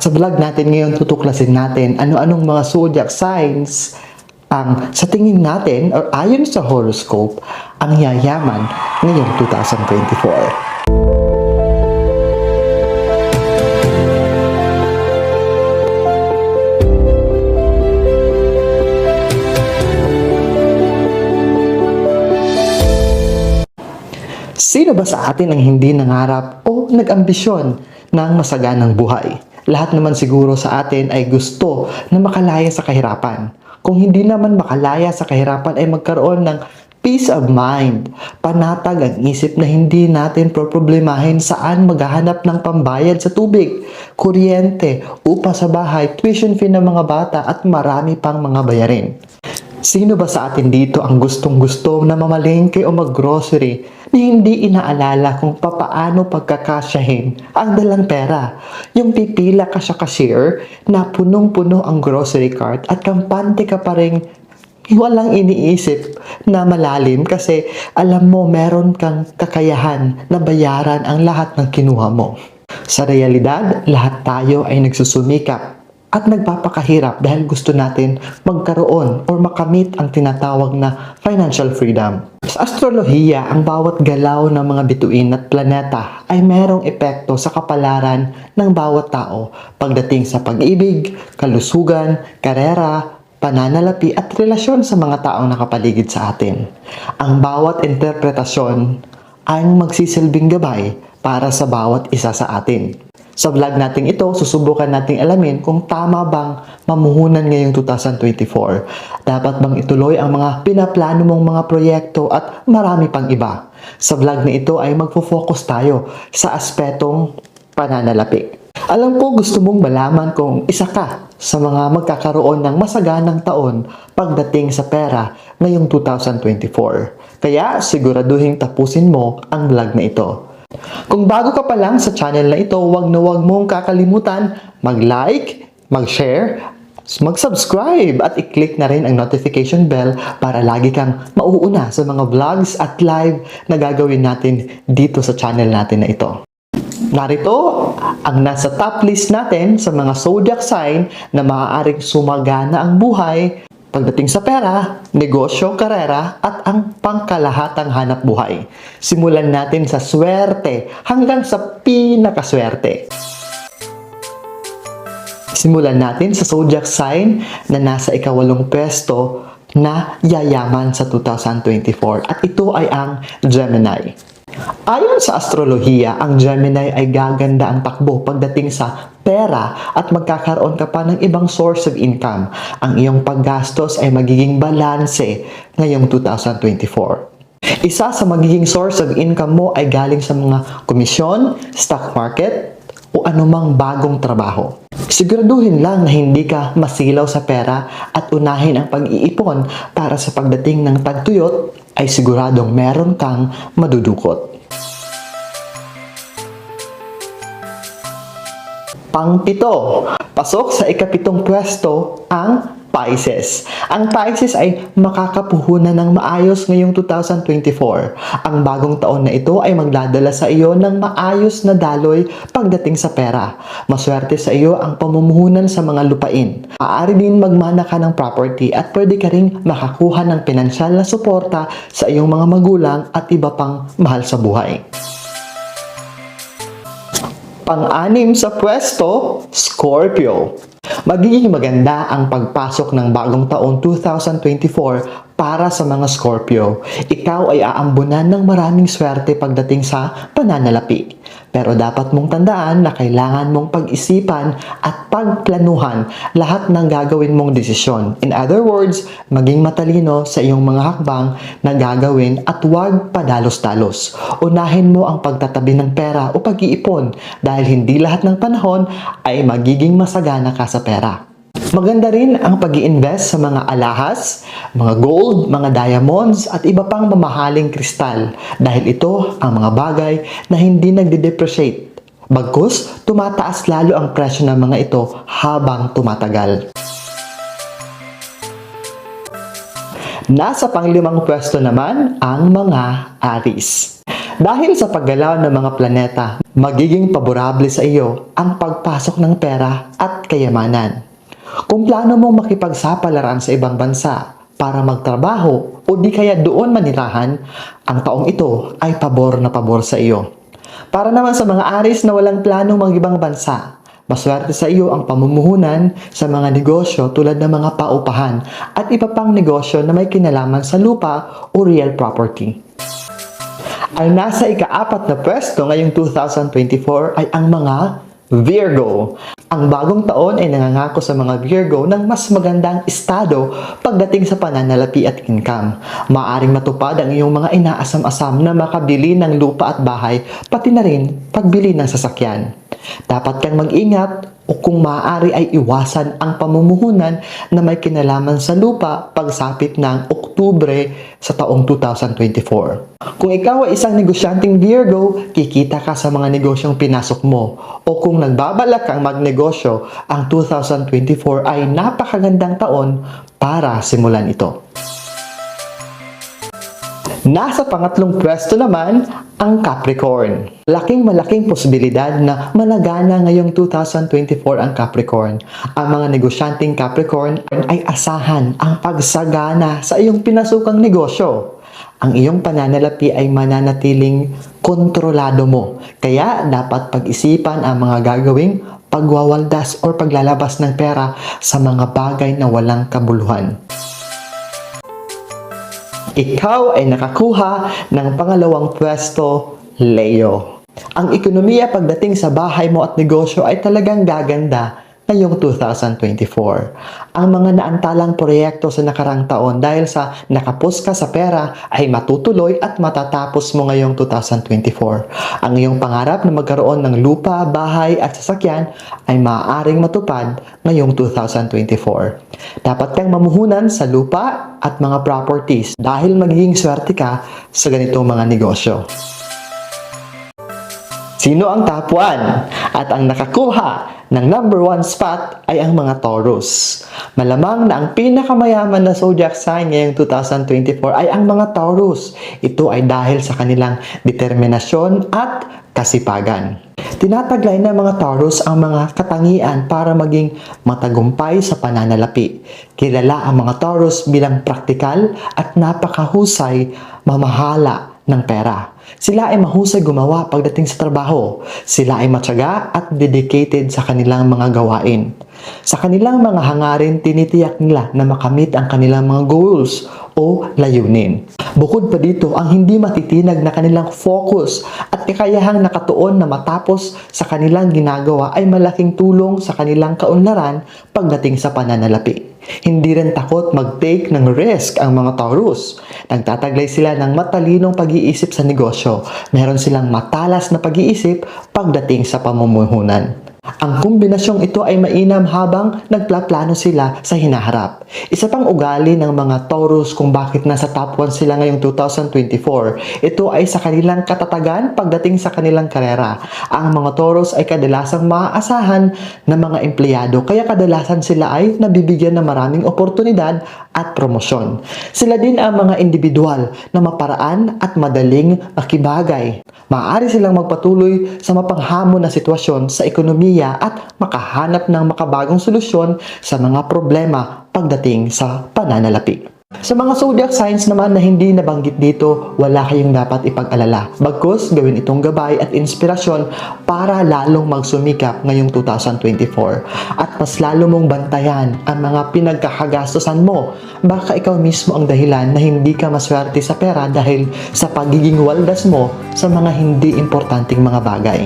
At sa vlog natin ngayon, tutuklasin natin ano-anong mga zodiac signs ang sa tingin natin or ayon sa horoscope ang yayaman ngayong 2024. Sino ba sa atin ang hindi nangarap o nag-ambisyon ng masaganang buhay? Lahat naman siguro sa atin ay gusto na makalaya sa kahirapan. Kung hindi naman makalaya sa kahirapan ay magkaroon ng peace of mind. Panatag ang isip na hindi natin problemahin saan maghahanap ng pambayad sa tubig, kuryente, upa sa bahay, tuition fee ng mga bata at marami pang mga bayarin. Sino ba sa atin dito ang gustong-gusto na mamalengke o maggrocery na hindi inaalala kung papaano pagkakasyahin ang dalang pera? Yung pipila ka sa cashier na punong-puno ang grocery cart at kampante ka pa rin walang iniisip na malalim kasi alam mo meron kang kakayahan na bayaran ang lahat ng kinuha mo. Sa realidad, lahat tayo ay nagsusumikap at nagpapakahirap dahil gusto natin magkaroon or makamit ang tinatawag na financial freedom. Sa astrolohiya, ang bawat galaw ng mga bituin at planeta ay merong epekto sa kapalaran ng bawat tao pagdating sa pag-ibig, kalusugan, karera, pananalapi at relasyon sa mga taong nakapaligid sa atin. Ang bawat interpretasyon ay magsisilbing gabay para sa bawat isa sa atin. Sa vlog natin ito, susubukan nating alamin kung tama bang mamuhunan ngayong 2024. Dapat bang ituloy ang mga pinaplano mong mga proyekto at marami pang iba. Sa vlog na ito ay magfo-focus tayo sa aspetong pananalapi. Alam ko gusto mong malaman kung isa ka sa mga magkakaroon ng masaganang taon pagdating sa pera ngayong 2024. Kaya siguraduhin tapusin mo ang vlog na ito. Kung bago ka pa lang sa channel na ito, huwag mong kakalimutan mag-like, mag-share, mag-subscribe at i-click na rin ang notification bell para lagi kang mauuna sa mga vlogs at live na gagawin natin dito sa channel natin na ito. Narito ang nasa top list natin sa mga zodiac sign na maaaring sumagana ang buhay pagdating sa pera, negosyo, karera, at ang pangkalahatang hanap buhay. Simulan natin sa swerte hanggang sa pinakaswerte. Simulan natin sa zodiac sign na nasa ikawalong pwesto na yayaman sa 2024 at ito ay ang Gemini. Ayon sa astrolohiya, ang Gemini ay gaganda ang takbo pagdating sa pera at magkakaroon ka pa ng ibang source of income. Ang iyong paggastos ay magiging balanse ngayong 2024. Isa sa magiging source of income mo ay galing sa mga komisyon, stock market, o anumang bagong trabaho. Siguraduhin lang na hindi ka masilaw sa pera at unahin ang pag-iipon para sa pagdating ng tagtuyot ay siguradong meron kang madudukot. Pang-pito, pasok sa ikapitong pwesto ang Pisces. Ang Pisces ay makakapuhunan ng maayos ngayong 2024. Ang bagong taon na ito ay magdadala sa iyo ng maayos na daloy pagdating sa pera. Maswerte sa iyo ang pamumuhunan sa mga lupain. Maaari din magmana ka ng property at pwede ka ring makakuha ng pinansyal na suporta sa iyong mga magulang at iba pang mahal sa buhay. Pang-anim sa pwesto, Scorpio. Magiging maganda ang pagpasok ng bagong taon 2024 para sa mga Scorpio. Ikaw ay aambunan ng maraming swerte pagdating sa pananalapi. Pero dapat mong tandaan na kailangan mong pag-isipan at pagplanuhan lahat ng gagawin mong desisyon. In other words, maging matalino sa iyong mga hakbang na gagawin at huwag padalos-dalos. Unahin mo ang pagtatabi ng pera o pag-iipon dahil hindi lahat ng panahon ay magiging masagana ka sa pera. Maganda rin ang pag-i-invest sa mga alahas, mga gold, mga diamonds at iba pang mamahaling kristal dahil ito ang mga bagay na hindi nagde-depreciate. Bagkus, tumataas lalo ang presyo ng mga ito habang tumatagal. Nasa panglimang pwesto naman ang mga Aries. Dahil sa paggalaw ng mga planeta, magiging paborable sa iyo ang pagpasok ng pera at kayamanan. Kung plano mong makipagsapalaran sa ibang bansa para magtrabaho o di kaya doon manirahan, ang taong ito ay pabor na pabor sa iyo. Para naman sa mga Aries na walang planong mag-ibang bansa, maswerte sa iyo ang pamumuhunan sa mga negosyo tulad ng mga paupahan at iba pang negosyo na may kinalaman sa lupa o real property. Ang nasa ika-4 na pwesto ngayong 2024 ay ang mga Virgo. Ang bagong taon ay nangangako sa mga Virgo ng mas magandang estado pagdating sa pananalapi at income. Maaring matupad ang iyong mga inaasam-asam na makabili ng lupa at bahay, pati na rin pagbili ng sasakyan. Dapat kang mag-ingat o kung maaari ay iwasan ang pamumuhunan na may kinalaman sa lupa pagsapit ng Oktubre sa taong 2024. Kung ikaw ay isang negosyanteng Virgo, kikita ka sa mga negosyong pinasok mo. O kung nagbabalak kang magnegosyo, ang 2024 ay napakagandang taon para simulan ito. Nasa pangatlong pwesto naman ang Capricorn. Malaking posibilidad na malagana ngayong 2024 ang Capricorn. Ang mga negosyanteng Capricorn ay asahan ang pagsagana sa iyong pinasukang negosyo. Ang iyong pananalapi ay mananatiling kontrolado mo. Kaya dapat pag-isipan ang mga gagawing pagwawaldas o paglalabas ng pera sa mga bagay na walang kabuluhan. Ikaw ay nakakuha ng pangalawang pwesto, Leo. Ang ekonomiya pagdating sa bahay mo at negosyo ay talagang gaganda ngayong 2024. Ang mga naantalang proyekto sa nakarang taon dahil sa nakapos ka sa pera ay matutuloy at matatapos mo ngayong 2024. Ang iyong pangarap na magkaroon ng lupa, bahay at sasakyan ay maaaring matupad ngayong 2024. Dapat kang mamuhunan sa lupa at mga properties dahil magiging swerte ka sa ganitong mga negosyo. Sino ang top 1? At ang nakakuha ng number 1 spot ay ang mga Taurus. Malamang na ang pinakamayaman na zodiac sign ngayong 2024 ay ang mga Taurus. Ito ay dahil sa kanilang determinasyon at kasipagan. Tinataglay ng mga Taurus ang mga katangian para maging matagumpay sa pananalapi. Kilala ang mga Taurus bilang praktikal at napakahusay mamahala ng pera. Sila ay mahusay gumawa pagdating sa trabaho. Sila ay matyaga at dedicated sa kanilang mga gawain. Sa kanilang mga hangarin, tinitiyak nila na makamit ang kanilang mga goals o layunin. Bukod pa dito, ang hindi matitinag na kanilang focus at kakayahang nakatuon na matapos sa kanilang ginagawa ay malaking tulong sa kanilang kaunlaran pagdating sa pananalapi. Hindi rin takot mag-take ng risk ang mga Taurus. Nagtataglay sila ng matalinong pag-iisip sa negosyo. Meron silang matalas na pag-iisip pagdating sa pamumuhunan. Ang kombinasyong ito ay mainam habang nagplaplano sila sa hinaharap. Isa pang ugali ng mga Taurus kung bakit nasa top 1 sila ngayong 2024. Ito ay sa kanilang katatagan pagdating sa kanilang karera. Ang mga Taurus ay kadalasang maaasahan ng mga empleyado kaya kadalasan sila ay nabibigyan ng maraming oportunidad at promosyon. Sila din ang mga individual na maparaan at madaling makibagay. Maaari silang magpatuloy sa mapanghamon na sitwasyon sa ekonomiya at makahanap ng makabagong solusyon sa mga problema pagdating sa pananalapi. Sa mga zodiac signs naman na hindi nabanggit dito, wala kayong dapat ipag-alala. Bagkus, gawin itong gabay at inspirasyon para lalong magsumikap ngayong 2024. At mas lalo mong bantayan ang mga pinagkakagastusan mo. Baka ikaw mismo ang dahilan na hindi ka maswerte sa pera dahil sa pagiging waldas mo sa mga hindi importanteng mga bagay.